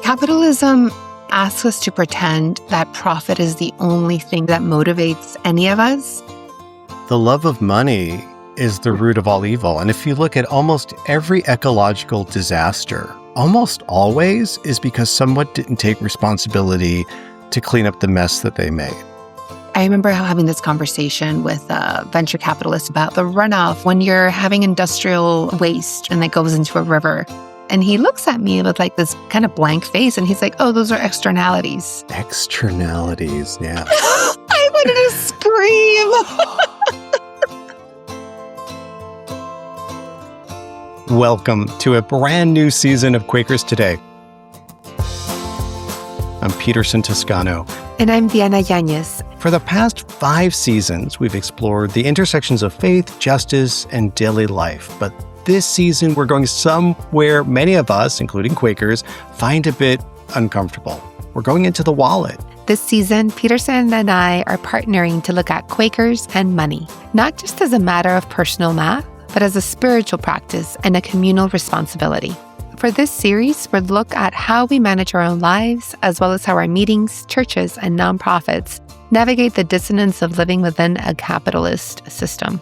Capitalism asks us to pretend that profit is the only thing that motivates any of us. The love of money is the root of all evil. And if you look at almost every ecological disaster, almost always is because someone didn't take responsibility to clean up the mess that they made. I remember having this conversation with a venture capitalist about the runoff when you're having industrial waste and it goes into a river. And he looks at me with like this kind of blank face and he's like, oh, those are externalities. Externalities, yeah. I wanted to scream. Welcome to a brand new season of Quakers Today. I'm Peterson Toscano. And I'm Diana Yañez. For the past 5 seasons, we've explored the intersections of faith, justice, and daily life. But this season, we're going somewhere many of us, including Quakers, find a bit uncomfortable. We're going into the wallet. This season, Peterson and I are partnering to look at Quakers and money, not just as a matter of personal math, but as a spiritual practice and a communal responsibility. For this series, we'll look at how we manage our own lives, as well as how our meetings, churches, and nonprofits navigate the dissonance of living within a capitalist system.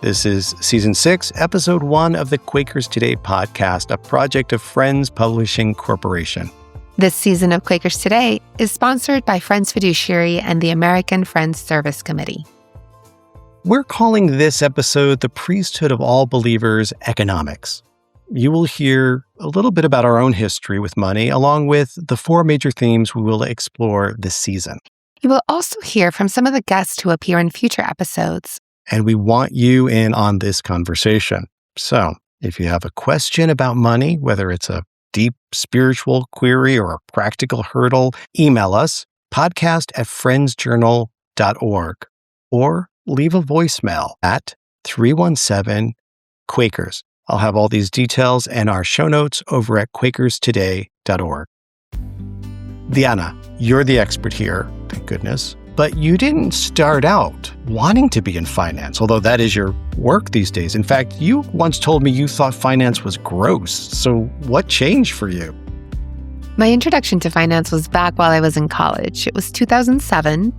This is Season 6, Episode 1 of the Quakers Today podcast, a project of Friends Publishing Corporation. This season of Quakers Today is sponsored by Friends Fiduciary and the American Friends Service Committee. We're calling this episode The Priesthood of All Believers Economics. You will hear a little bit about our own history with money, along with the 4 major themes we will explore this season. You will also hear from some of the guests who appear in future episodes. And we want you in on this conversation. So if you have a question about money, whether it's a deep spiritual query or a practical hurdle, email us, podcast@friendsjournal.org, or leave a voicemail at 317-QUAKERS. I'll have all these details and our show notes over at quakerstoday.org. Diana, you're the expert here, thank goodness. But you didn't start out wanting to be in finance, although that is your work these days. In fact, you once told me you thought finance was gross. So what changed for you? My introduction to finance was back while I was in college. It was 2007.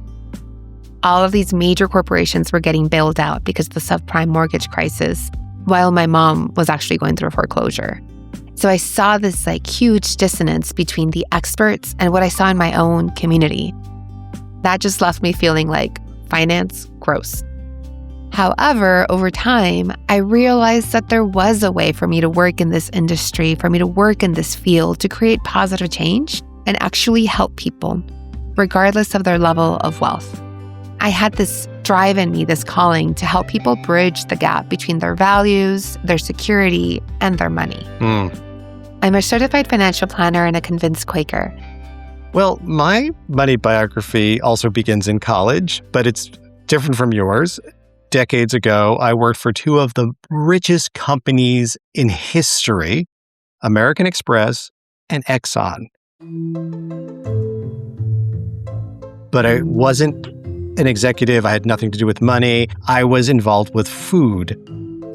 All of these major corporations were getting bailed out because of the subprime mortgage crisis, while my mom was actually going through a foreclosure. So I saw this huge dissonance between the experts and what I saw in my own community. That just left me feeling like finance, gross. However, over time, I realized that there was a way for me to work in this industry, for me to work in this field, to create positive change and actually help people, regardless of their level of wealth. I had this drive in me, this calling to help people bridge the gap between their values, their security, and their money. I'm a certified financial planner and a convinced Quaker. Well, my money biography also begins in college, but it's different from yours. Decades ago, I worked for 2 of the richest companies in history, American Express and Exxon. But I wasn't an executive. I had nothing to do with money. I was involved with food.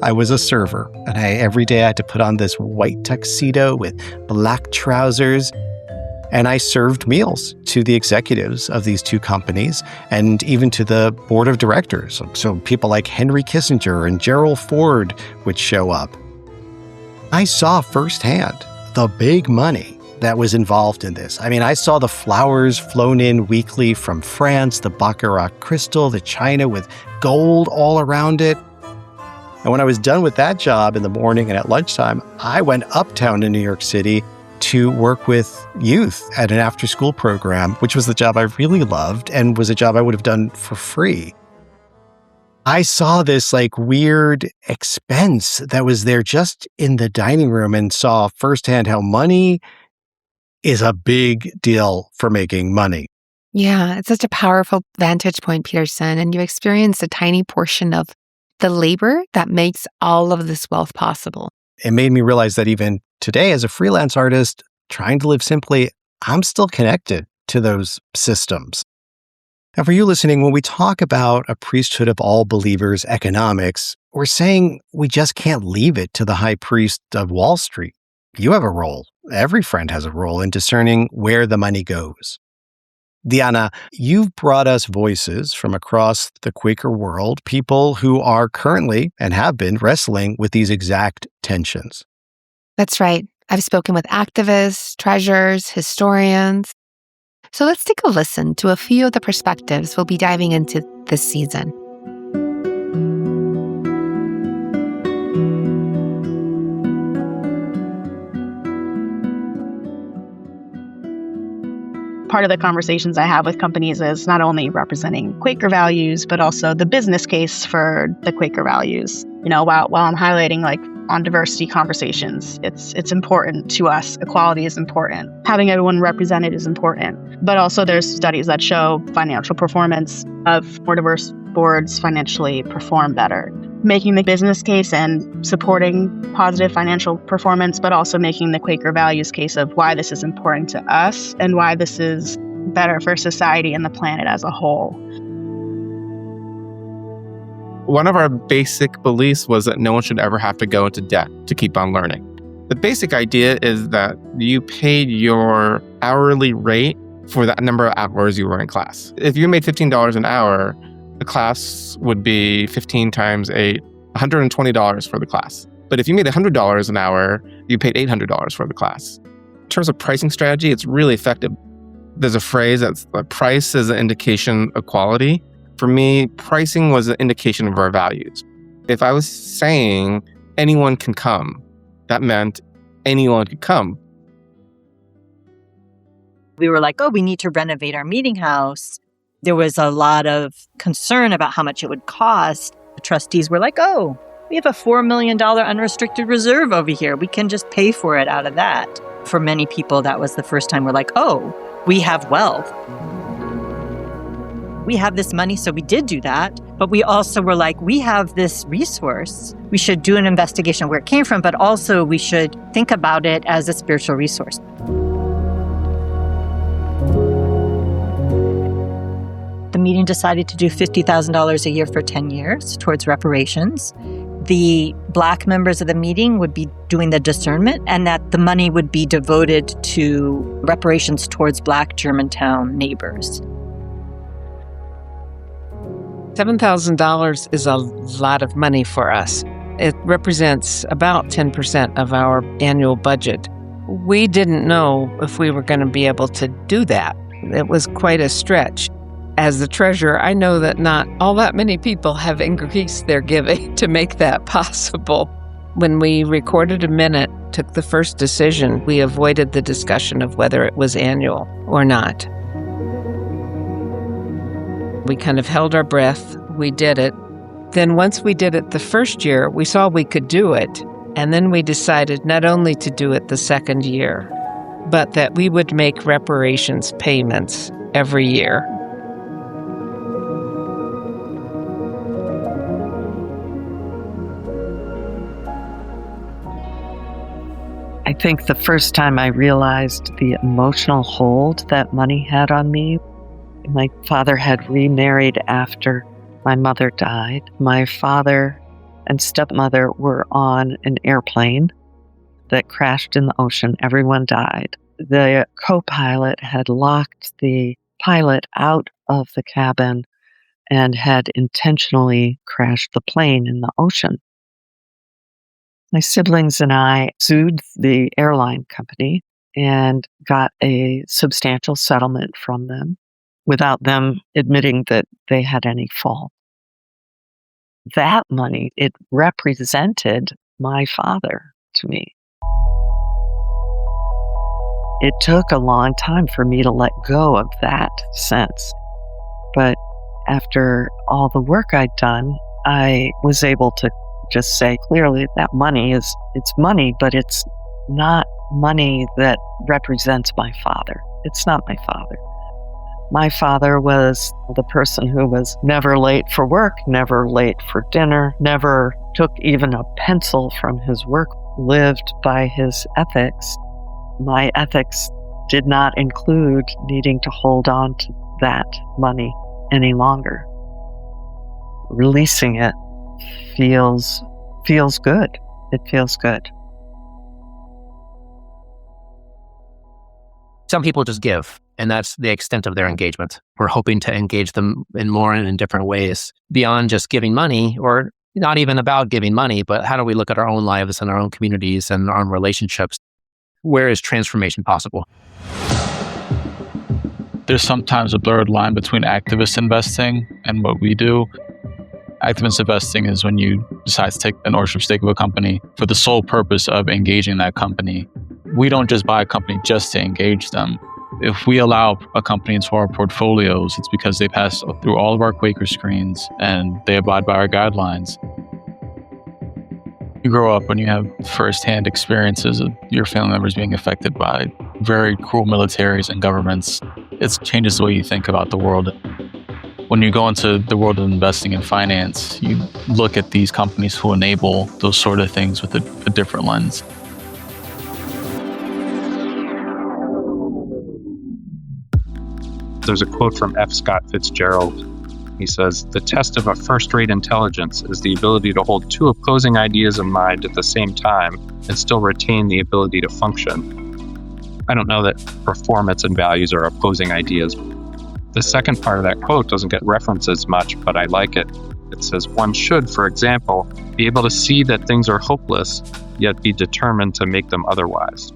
I was a server, and every day I had to put on this white tuxedo with black trousers. And I served meals to the executives of these 2 companies and even to the board of directors. So people like Henry Kissinger and Gerald Ford would show up. I saw firsthand the big money that was involved in this. I mean, I saw the flowers flown in weekly from France, the Baccarat crystal, the china with gold all around it. And when I was done with that job in the morning and at lunchtime, I went uptown in New York City to work with youth at an after-school program, which was the job I really loved and was a job I would have done for free. I saw this weird expense that was there just in the dining room and saw firsthand how money is a big deal for making money. Yeah, it's such a powerful vantage point, Peterson, and you experienced a tiny portion of the labor that makes all of this wealth possible. It made me realize that even today, as a freelance artist, trying to live simply, I'm still connected to those systems. Now, for you listening, when we talk about a priesthood of all believers economics, we're saying we just can't leave it to the high priest of Wall Street. you have a role. Every friend has a role in discerning where the money goes. Diana, you've brought us voices from across the Quaker world, people who are currently and have been wrestling with these exact tensions. That's right. I've spoken with activists, treasurers, historians. So let's take a listen to a few of the perspectives we'll be diving into this season. Part of the conversations I have with companies is not only representing Quaker values, but also the business case for the Quaker values. While I'm highlighting on diversity conversations, it's important to us. Equality is important. Having everyone represented is important. But also there's studies that show financial performance of more diverse boards financially perform better. Making the business case and supporting positive financial performance, but also making the Quaker values case of why this is important to us and why this is better for society and the planet as a whole. One of our basic beliefs was that no one should ever have to go into debt to keep on learning. The basic idea is that you paid your hourly rate for that number of hours you were in class. If you made $15 an hour, the class would be 15 times 8, $120 for the class. But if you made $100 an hour, you paid $800 for the class. In terms of pricing strategy, it's really effective. There's a phrase that's price is an indication of quality. For me, pricing was an indication of our values. If I was saying anyone can come, that meant anyone could come. We were like, we need to renovate our meeting house. There was a lot of concern about how much it would cost. The trustees were like, we have a $4 million unrestricted reserve over here. We can just pay for it out of that. For many people, that was the first time we're like, we have wealth. We have this money, so we did do that. But we also were like, we have this resource. We should do an investigation of where it came from, but also we should think about it as a spiritual resource. The meeting decided to do $50,000 a year for 10 years towards reparations. The Black members of the meeting would be doing the discernment, and that the money would be devoted to reparations towards Black Germantown neighbors. $7,000 is a lot of money for us. It represents about 10% of our annual budget. We didn't know if we were going to be able to do that. It was quite a stretch. As the treasurer, I know that not all that many people have increased their giving to make that possible. When we recorded a minute, took the first decision, we avoided the discussion of whether it was annual or not. We kind of held our breath. We did it. Then once we did it the first year, we saw we could do it. And then we decided not only to do it the second year, but that we would make reparations payments every year. I think the first time I realized the emotional hold that money had on me, my father had remarried after my mother died. My father and stepmother were on an airplane that crashed in the ocean. Everyone died. The co-pilot had locked the pilot out of the cabin and had intentionally crashed the plane in the ocean. My siblings and I sued the airline company and got a substantial settlement from them without them admitting that they had any fault. That money, it represented my father to me. It took a long time for me to let go of that sense. But after all the work I'd done, I was able to just say clearly that it's money, but it's not money that represents my father. It's not my father. My father was the person who was never late for work, never late for dinner, never took even a pencil from his work, lived by his ethics. My ethics did not include needing to hold on to that money any longer. Releasing it feels good. It feels good. Some people just give, and that's the extent of their engagement. We're hoping to engage them in more and in different ways beyond just giving money, or not even about giving money, but how do we look at our own lives and our own communities and our own relationships? Where is transformation possible? There's sometimes a blurred line between activist investing and what we do. Activist investing is when you decide to take an ownership stake of a company for the sole purpose of engaging that company. We don't just buy a company just to engage them. If we allow a company into our portfolios, it's because they pass through all of our Quaker screens and they abide by our guidelines. You grow up and you have firsthand experiences of your family members being affected by very cruel militaries and governments. It changes the way you think about the world. When you go into the world of investing and finance, you look at these companies who enable those sort of things with a different lens. There's a quote from F. Scott Fitzgerald. He says, "The test of a first-rate intelligence is the ability to hold two opposing ideas in mind at the same time and still retain the ability to function." I don't know that performance and values are opposing ideas. The second part of that quote doesn't get referenced as much, but I like it. It says, "One should, for example, be able to see that things are hopeless, yet be determined to make them otherwise."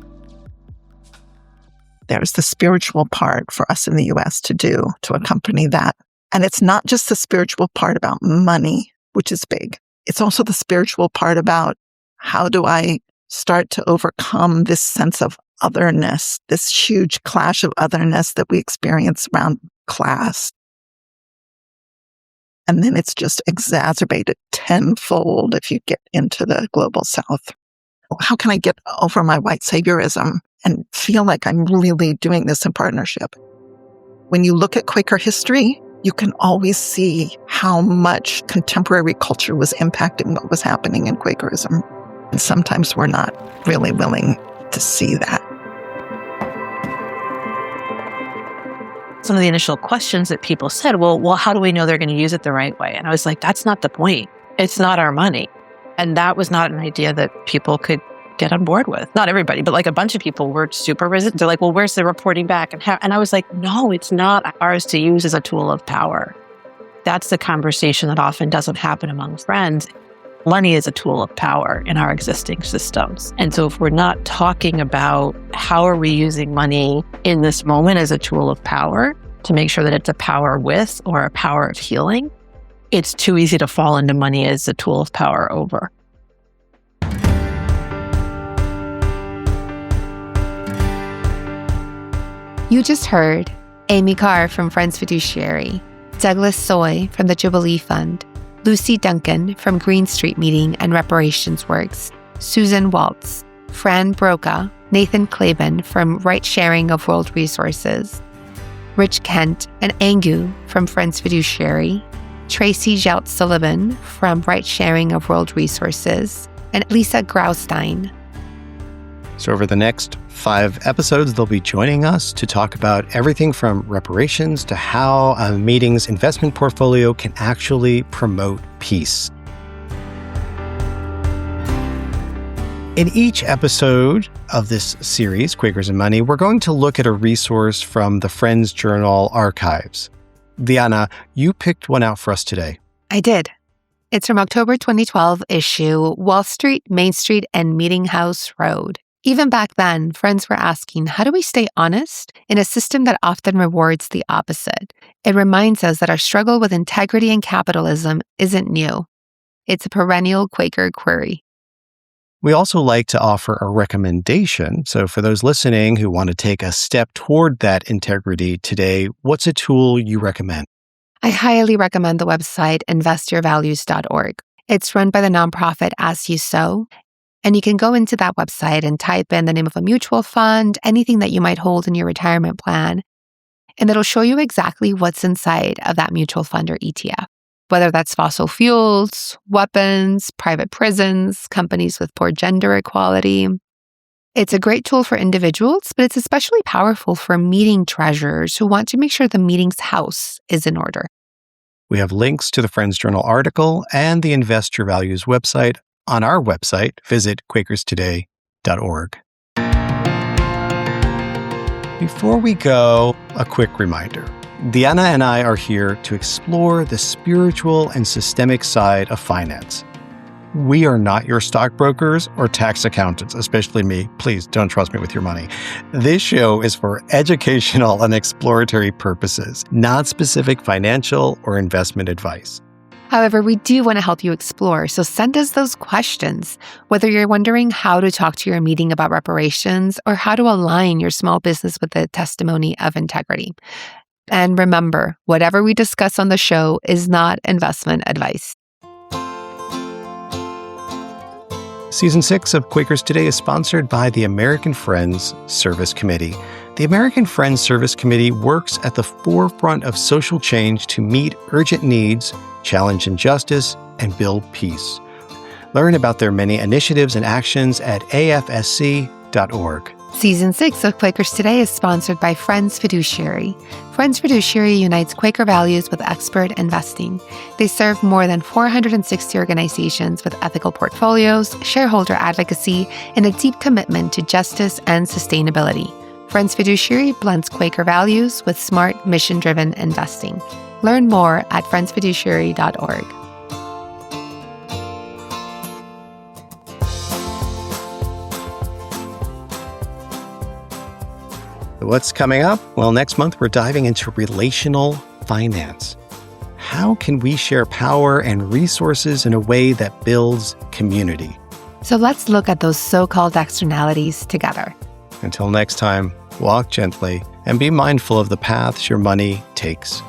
There's the spiritual part for us in the US to do to accompany that. And it's not just the spiritual part about money, which is big. It's also the spiritual part about how do I start to overcome this sense of otherness, this huge clash of otherness that we experience around class. And then it's just exacerbated tenfold if you get into the global South. How can I get over my white saviorism and feel like I'm really doing this in partnership? When you look at Quaker history, you can always see how much contemporary culture was impacting what was happening in Quakerism. And sometimes we're not really willing to see that. Some of the initial questions that people said, well, how do we know they're going to use it the right way? And I was like, that's not the point. It's not our money. And that was not an idea that people could get on board with. Not everybody, but like a bunch of people were super resistant. They're like, well, where's the reporting back? And I was like, no, it's not ours to use as a tool of power. That's the conversation that often doesn't happen among friends. Money is a tool of power in our existing systems. And so if we're not talking about how are we using money in this moment as a tool of power to make sure that it's a power with or a power of healing, it's too easy to fall into money as a tool of power over. You just heard Amy Carr from Friends Fiduciary, Douglas Soy from the Jubilee Fund, Lucy Duncan from Green Street Meeting and Reparations Works, Susan Waltz, Fran Broca, Nathan Klaben from Right Sharing of World Resources, Rich Kent and Angu from Friends Fiduciary, Tracy Jout Sullivan from Right Sharing of World Resources, and Lisa Graustein. So over the next 5 episodes, they'll be joining us to talk about everything from reparations to how a meeting's investment portfolio can actually promote peace. In each episode of this series, Quakers and Money, we're going to look at a resource from the Friends Journal archives. Diana, you picked one out for us today. I did. It's from October 2012 issue, Wall Street, Main Street, and Meeting House Road. Even back then, friends were asking, how do we stay honest in a system that often rewards the opposite? It reminds us that our struggle with integrity and capitalism isn't new. It's a perennial Quaker query. We also like to offer a recommendation. So for those listening who want to take a step toward that integrity today, what's a tool you recommend? I highly recommend the website investyourvalues.org. It's run by the nonprofit As You Sow. And you can go into that website and type in the name of a mutual fund, anything that you might hold in your retirement plan, and it'll show you exactly what's inside of that mutual fund or ETF, whether that's fossil fuels, weapons, private prisons, companies with poor gender equality. It's a great tool for individuals, but it's especially powerful for meeting treasurers who want to make sure the meeting's house is in order. We have links to the Friends Journal article and the Invest Your Values website on our website. Visit quakerstoday.org. Before we go, a quick reminder. Diana and I are here to explore the spiritual and systemic side of finance. We are not your stockbrokers or tax accountants, especially me. Please don't trust me with your money. This show is for educational and exploratory purposes, not specific financial or investment advice. However, we do want to help you explore, so send us those questions, whether you're wondering how to talk to your meeting about reparations or how to align your small business with a testimony of integrity. And remember, whatever we discuss on the show is not investment advice. Season 6 of Quakers Today is sponsored by the American Friends Service Committee. The American Friends Service Committee works at the forefront of social change to meet urgent needs, challenge injustice, and build peace. Learn about their many initiatives and actions at afsc.org. Season 6 of Quakers Today is sponsored by Friends Fiduciary. Friends Fiduciary unites Quaker values with expert investing. They serve more than 460 organizations with ethical portfolios, shareholder advocacy, and a deep commitment to justice and sustainability. Friends Fiduciary blends Quaker values with smart, mission-driven investing. Learn more at friendsfiduciary.org. What's coming up? Well, next month we're diving into relational finance. How can we share power and resources in a way that builds community? So let's look at those so-called externalities together. Until next time, walk gently and be mindful of the paths your money takes.